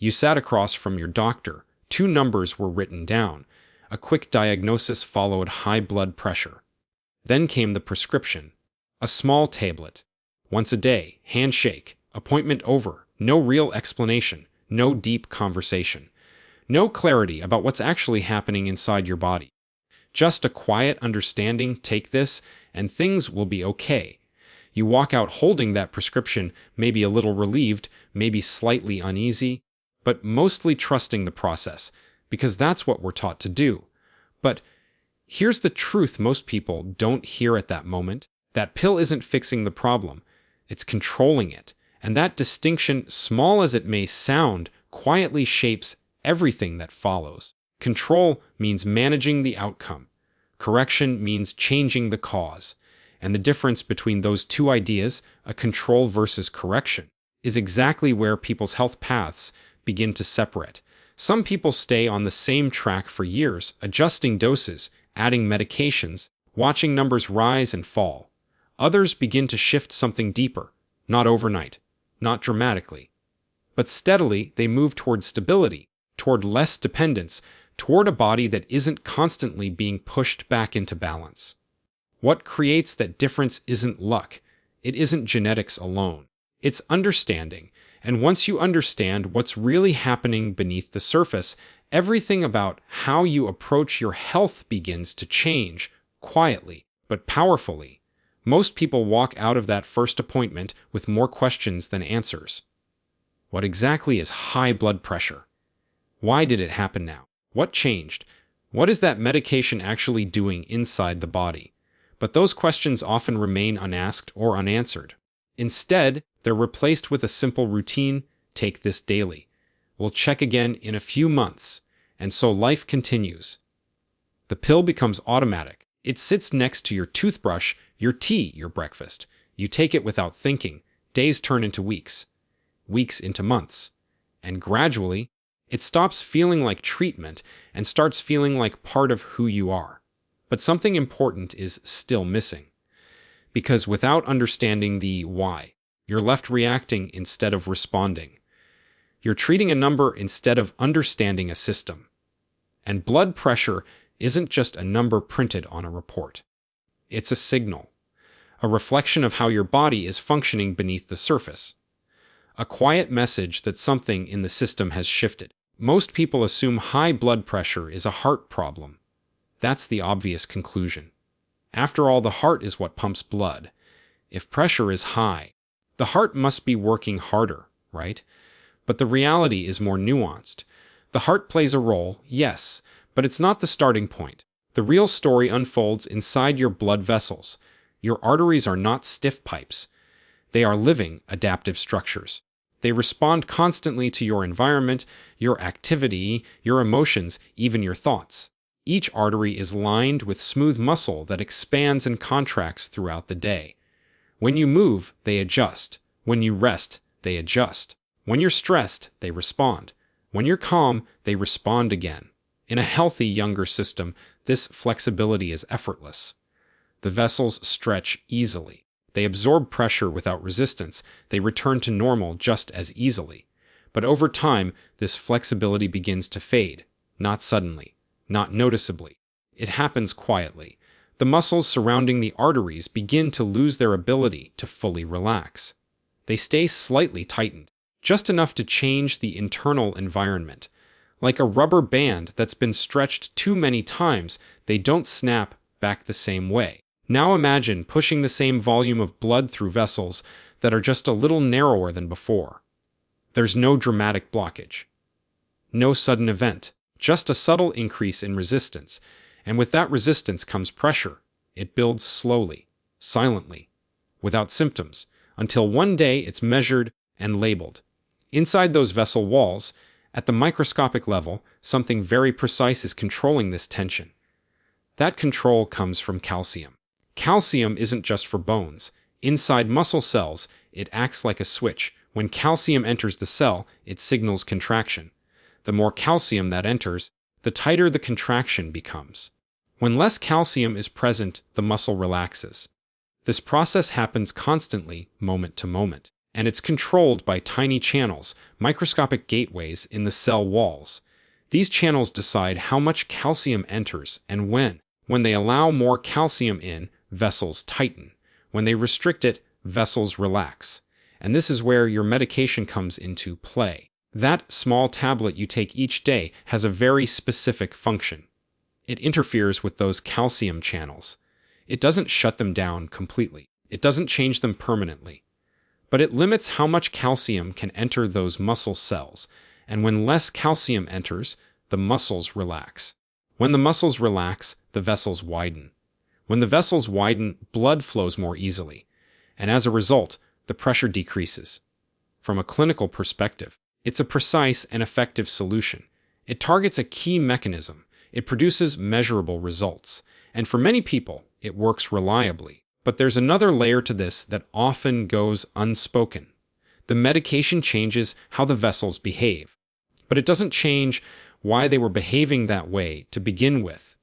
You sat across from your doctor. 2 numbers were written down. A quick diagnosis followed: high blood pressure. Then came the prescription. A small tablet. Once a day, handshake, appointment over. No real explanation, no deep conversation. No clarity about what's actually happening inside your body. Just a quiet understanding: take this, and things will be okay. You walk out holding that prescription, maybe a little relieved, maybe slightly uneasy, but mostly trusting the process, because that's what we're taught to do. But here's the truth most people don't hear at that moment. That pill isn't fixing the problem, it's controlling it. And that distinction, small as it may sound, quietly shapes everything that follows. Control means managing the outcome. Correction means changing the cause. And the difference between those two ideas, a control versus correction, is exactly where people's health paths begin to separate. Some people stay on the same track for years, adjusting doses, adding medications, watching numbers rise and fall. Others begin to shift something deeper, not overnight, not dramatically, but steadily. They move toward stability, toward less dependence, toward a body that isn't constantly being pushed back into balance. What creates that difference isn't luck. It isn't genetics alone. It's understanding. And once you understand what's really happening beneath the surface, everything about how you approach your health begins to change, quietly but powerfully. Most people walk out of that first appointment with more questions than answers. What exactly is high blood pressure? Why did it happen now? What changed? What is that medication actually doing inside the body? But those questions often remain unasked or unanswered. Instead, they're replaced with a simple routine: take this daily. We'll check again in a few months. And so life continues. The pill becomes automatic. It sits next to your toothbrush, your tea, your breakfast. You take it without thinking. Days turn into weeks, weeks into months. And gradually, it stops feeling like treatment and starts feeling like part of who you are. But something important is still missing. Because without understanding the why, you're left reacting instead of responding. You're treating a number instead of understanding a system. And blood pressure isn't just a number printed on a report. It's a signal, a reflection of how your body is functioning beneath the surface. A quiet message that something in the system has shifted. Most people assume high blood pressure is a heart problem. That's the obvious conclusion. After all, the heart is what pumps blood. If pressure is high, the heart must be working harder, right? But the reality is more nuanced. The heart plays a role, yes, but it's not the starting point. The real story unfolds inside your blood vessels. Your arteries are not stiff pipes. They are living, adaptive structures. They respond constantly to your environment, your activity, your emotions, even your thoughts. Each artery is lined with smooth muscle that expands and contracts throughout the day. When you move, they adjust. When you rest, they adjust. When you're stressed, they respond. When you're calm, they respond again. In a healthy younger system, this flexibility is effortless. The vessels stretch easily. They absorb pressure without resistance. They return to normal just as easily. But over time, this flexibility begins to fade. Not suddenly, not noticeably. It happens quietly. The muscles surrounding the arteries begin to lose their ability to fully relax. They stay slightly tightened, just enough to change the internal environment. Like a rubber band that's been stretched too many times, they don't snap back the same way. Now imagine pushing the same volume of blood through vessels that are just a little narrower than before. There's no dramatic blockage, no sudden event, just a subtle increase in resistance. And with that resistance comes pressure. It builds slowly, silently, without symptoms, until one day it's measured and labeled. Inside those vessel walls, at the microscopic level, something very precise is controlling this tension. That control comes from calcium. Calcium isn't just for bones. Inside muscle cells, it acts like a switch. When calcium enters the cell, it signals contraction. The more calcium that enters, the tighter the contraction becomes. When less calcium is present, the muscle relaxes. This process happens constantly, moment to moment. and it's controlled by tiny channels, microscopic gateways in the cell walls. These channels decide how much calcium enters and when. When they allow more calcium in, vessels tighten. When they restrict it, vessels relax. And this is where your medication comes into play. That small tablet you take each day has a very specific function. It interferes with those calcium channels. It doesn't shut them down completely. It doesn't change them permanently. But it limits how much calcium can enter those muscle cells. And when less calcium enters, the muscles relax. When the muscles relax, the vessels widen. When the vessels widen, blood flows more easily. And as a result, the pressure decreases. From a clinical perspective, it's a precise and effective solution. It targets a key mechanism. It produces measurable results. And for many people, it works reliably. But there's another layer to this that often goes unspoken. The medication changes how the vessels behave. But it doesn't change why they were behaving that way to begin with.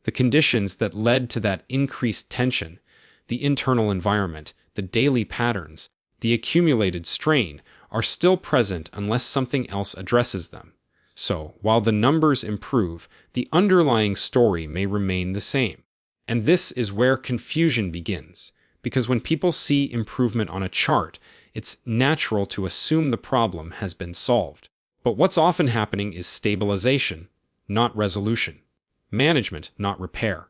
The conditions that led to that increased tension, the internal environment, the daily patterns, the accumulated strain, are still present unless something else addresses them. So, while the numbers improve, the underlying story may remain the same. And this is where confusion begins, because when people see improvement on a chart, it's natural to assume the problem has been solved. But what's often happening is stabilization, not resolution. Management, not repair.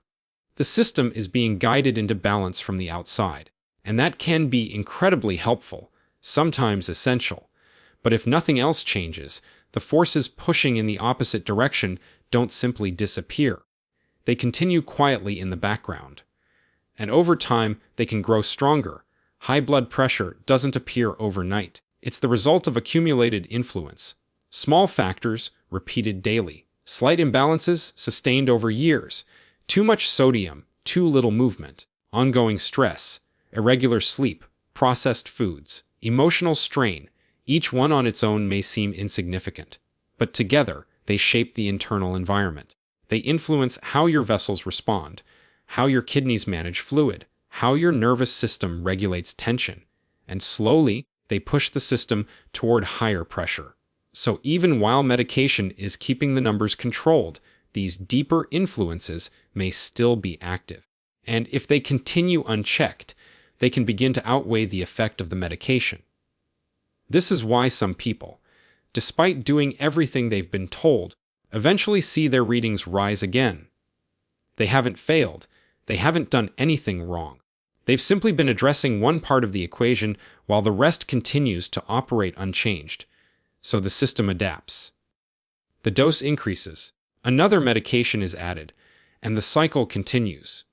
The system is being guided into balance from the outside, and that can be incredibly helpful, sometimes essential. But if nothing else changes, the forces pushing in the opposite direction don't simply disappear. They continue quietly in the background. And over time, they can grow stronger. High blood pressure doesn't appear overnight. It's the result of accumulated influence. Small factors, repeated daily. Slight imbalances, sustained over years. Too much sodium, too little movement. Ongoing stress, irregular sleep, processed foods, emotional strain. Each one on its own may seem insignificant, but together they shape the internal environment. They influence how your vessels respond, how your kidneys manage fluid, how your nervous system regulates tension, and slowly they push the system toward higher pressure. So even while medication is keeping the numbers controlled, these deeper influences may still be active. And if they continue unchecked, they can begin to outweigh the effect of the medication. This is why some people, despite doing everything they've been told, eventually see their readings rise again. They haven't failed. They haven't done anything wrong. They've simply been addressing one part of the equation while the rest continues to operate unchanged. So the system adapts. The dose increases, another medication is added, and the cycle continues.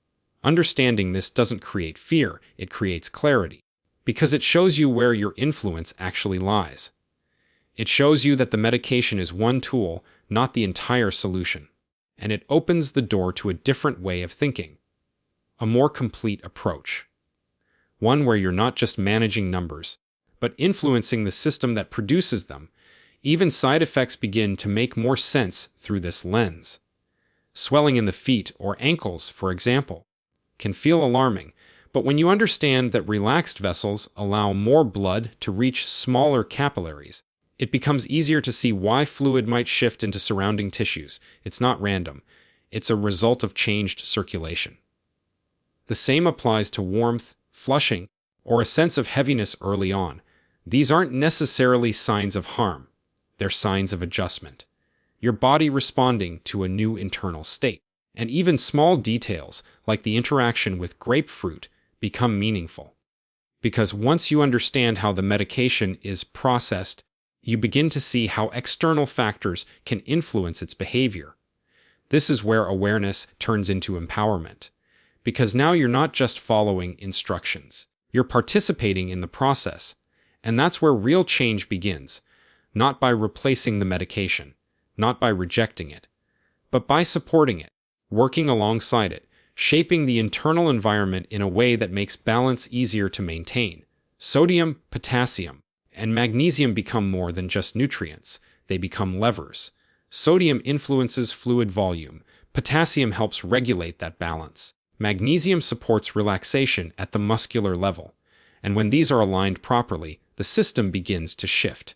Understanding this doesn't create fear, it creates clarity, because it shows you where your influence actually lies. It shows you that the medication is one tool, not the entire solution, and it opens the door to a different way of thinking, a more complete approach. One where you're not just managing numbers, but influencing the system that produces them. Even side effects begin to make more sense through this lens. Swelling in the feet or ankles, for example, can feel alarming, but when you understand that relaxed vessels allow more blood to reach smaller capillaries, it becomes easier to see why fluid might shift into surrounding tissues. It's not random. It's a result of changed circulation. The same applies to warmth, flushing, or a sense of heaviness early on. These aren't necessarily signs of harm. They're signs of adjustment. Your body responding to a new internal state. And even small details, like the interaction with grapefruit, become meaningful. Because once you understand how the medication is processed, you begin to see how external factors can influence its behavior. This is where awareness turns into empowerment. Because now you're not just following instructions. You're participating in the process. And that's where real change begins. Not by replacing the medication, not by rejecting it, but by supporting it, working alongside it, shaping the internal environment in a way that makes balance easier to maintain. Sodium, potassium, and magnesium become more than just nutrients. They become levers. Sodium influences fluid volume. Potassium helps regulate that balance. Magnesium supports relaxation at the muscular level. And when these are aligned properly, the system begins to shift.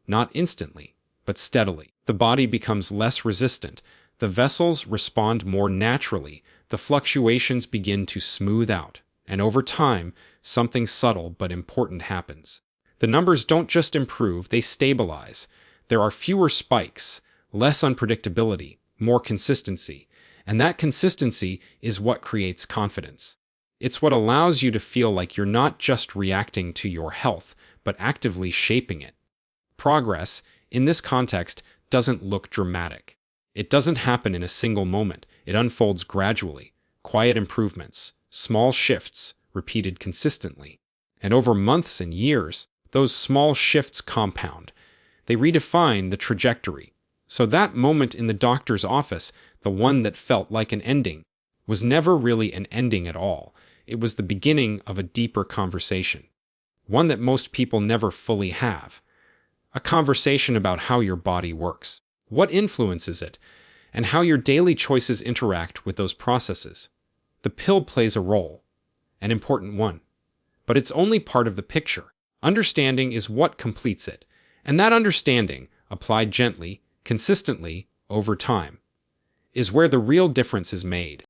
Not instantly, but steadily. The body becomes less resistant, the vessels respond more naturally, the fluctuations begin to smooth out, and over time, something subtle but important happens. The numbers don't just improve, they stabilize. There are fewer spikes, less unpredictability, more consistency, and that consistency is what creates confidence. It's what allows you to feel like you're not just reacting to your health, but actively shaping it. Progress, in this context, doesn't look dramatic. It doesn't happen in a single moment. It unfolds gradually, quiet improvements, small shifts, repeated consistently. And over months and years, those small shifts compound. They redefine the trajectory. So that moment in the doctor's office, the one that felt like an ending, was never really an ending at all. It was the beginning of a deeper conversation. One that most people never fully have. A conversation about how your body works, what influences it, and how your daily choices interact with those processes. The pill plays a role, an important one. But it's only part of the picture. Understanding is what completes it. And that understanding, applied gently, consistently, over time, is where the real difference is made.